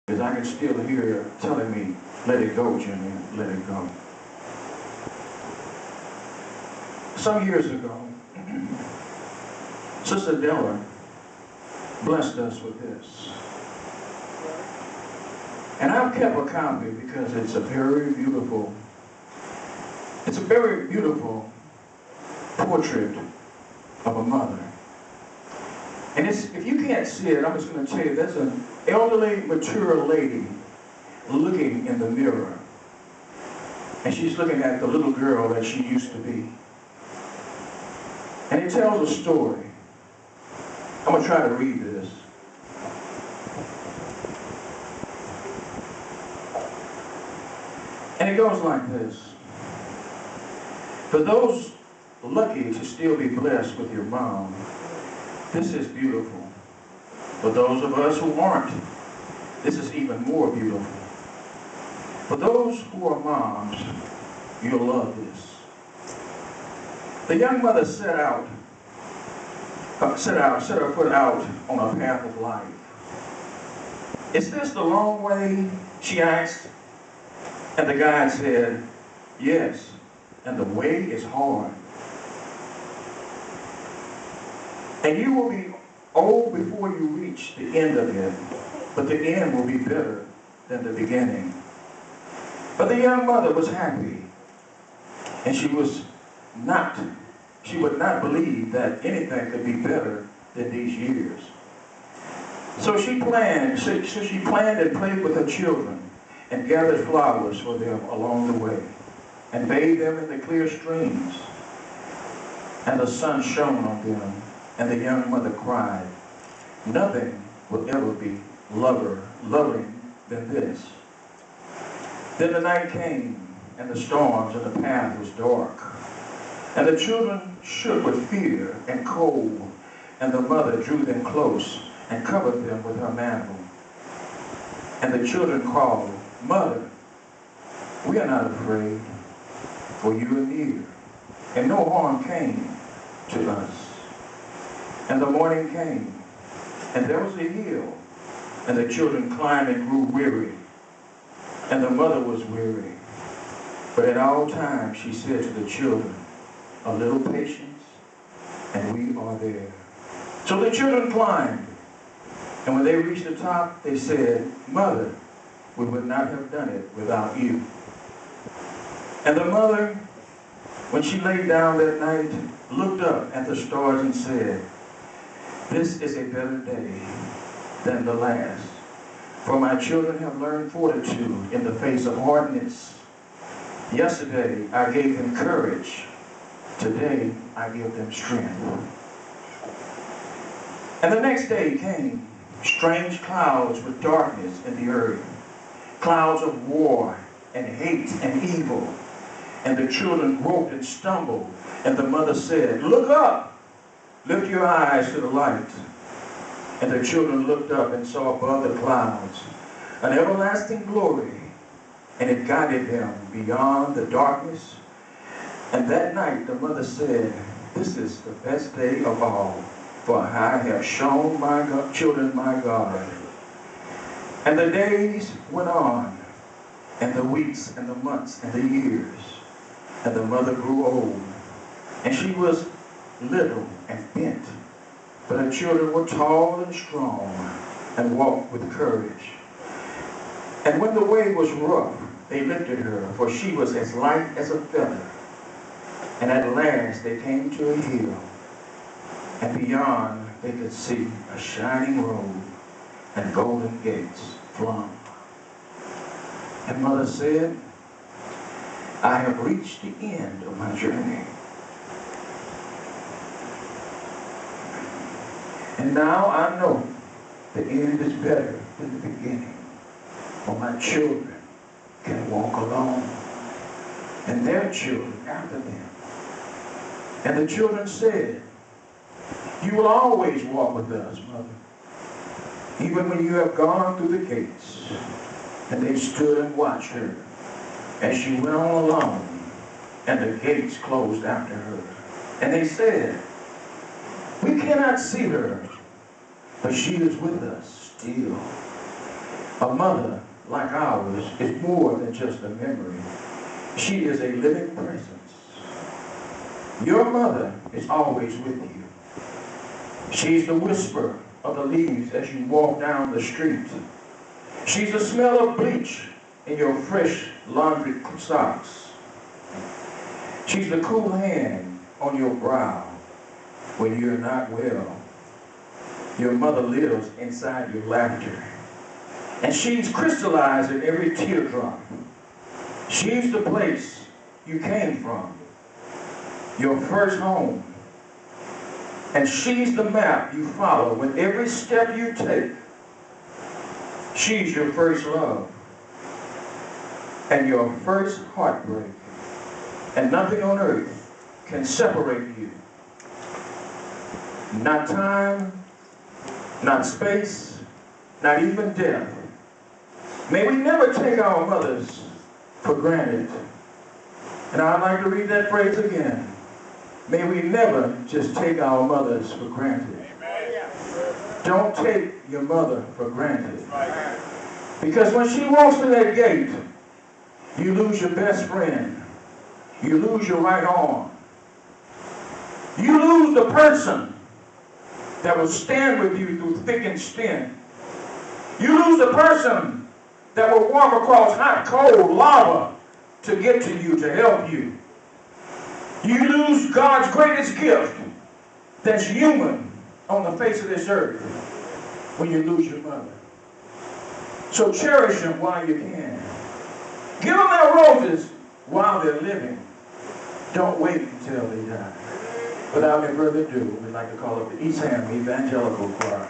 Because I can still hear her telling me, let it go, Jimmy, let it go. Some years ago, Sister Della blessed us with this. And I've kept a copy because it's a very beautiful portrait of a mother. And if you can't see it, I'm just going to tell you, there's an elderly, mature lady looking in the mirror. And she's looking at the little girl that she used to be. And it tells a story. I'm going to try to read this. And it goes like this. For those lucky to still be blessed with your mom, this is beautiful. For those of us who aren't, this is even more beautiful. For those who are moms, you'll love this. The young mother set her foot out on a path of life. Is this the long way? She asked. And the guide said, yes, and the way is hard. And you will be old before you reach the end of it, but the end will be better than the beginning. But the young mother was happy, and she would not believe that anything could be better than these years. So she planned and played with her children and gathered flowers for them along the way and bathed them in the clear streams. And the sun shone on them, and the young mother cried, nothing will ever be loving than this. Then the night came, and the storms, and the path was dark. And the children shook with fear and cold, and the mother drew them close and covered them with her mantle. And the children called, Mother, we are not afraid, for you are near, and no harm came to us. And the morning came, and there was a hill, and the children climbed and grew weary, and the mother was weary. But at all times she said to the children, a little patience, and we are there. So the children climbed, and when they reached the top, they said, Mother, we would not have done it without you. And the mother, when she lay down that night, looked up at the stars and said, this is a better day than the last, for my children have learned fortitude in the face of hardness. Yesterday I gave them courage. Today I give them strength. And the next day came strange clouds with darkness in the earth, clouds of war and hate and evil. And the children groped and stumbled, and the mother said, look up, lift your eyes to the light. And the children looked up and saw above the clouds an everlasting glory, and it guided them beyond the darkness. And that night the mother said, this is the best day of all, for I have shown my children my God. And the days went on, and the weeks and the months and the years. And the mother grew old, and she was little and bent. But her children were tall and strong, and walked with courage. And when the way was rough, they lifted her, for she was as light as a feather. And at last they came to a hill, and beyond they could see a shining road and golden gates flung. And mother said, I have reached the end of my journey. And now I know the end is better than the beginning, for my children can walk alone, and their children after them. And the children said, you will always walk with us, Mother, even when you have gone through the gates. And they stood and watched her as she went on alone, and the gates closed after her. And they said, we cannot see her, but she is with us still. A mother like ours is more than just a memory. She is a living presence. Your mother is always with you. She's the whisper of the leaves as you walk down the street. She's the smell of bleach in your fresh laundry socks. She's the cool hand on your brow when you're not well. Your mother lives inside your laughter. And she's crystallized in every teardrop. She's the place you came from, your first home. And she's the map you follow with every step you take. She's your first love and your first heartbreak. And nothing on earth can separate you. Not time, not space, not even death. May we never take our mothers for granted. And I'd like to read that phrase again. May we never just take our mothers for granted. Don't take your mother for granted. Because when she walks through that gate, you lose your best friend. You lose your right arm. You lose the person that will stand with you through thick and thin. You lose the person that will walk across hot, cold lava to get to you, to help you. You lose God's greatest gift that's human on the face of this earth when you lose your mother. So cherish them while you can. Give them their roses while they're living. Don't wait until they die. Without any further ado, we'd like to call up the Eastham Evangelical Choir.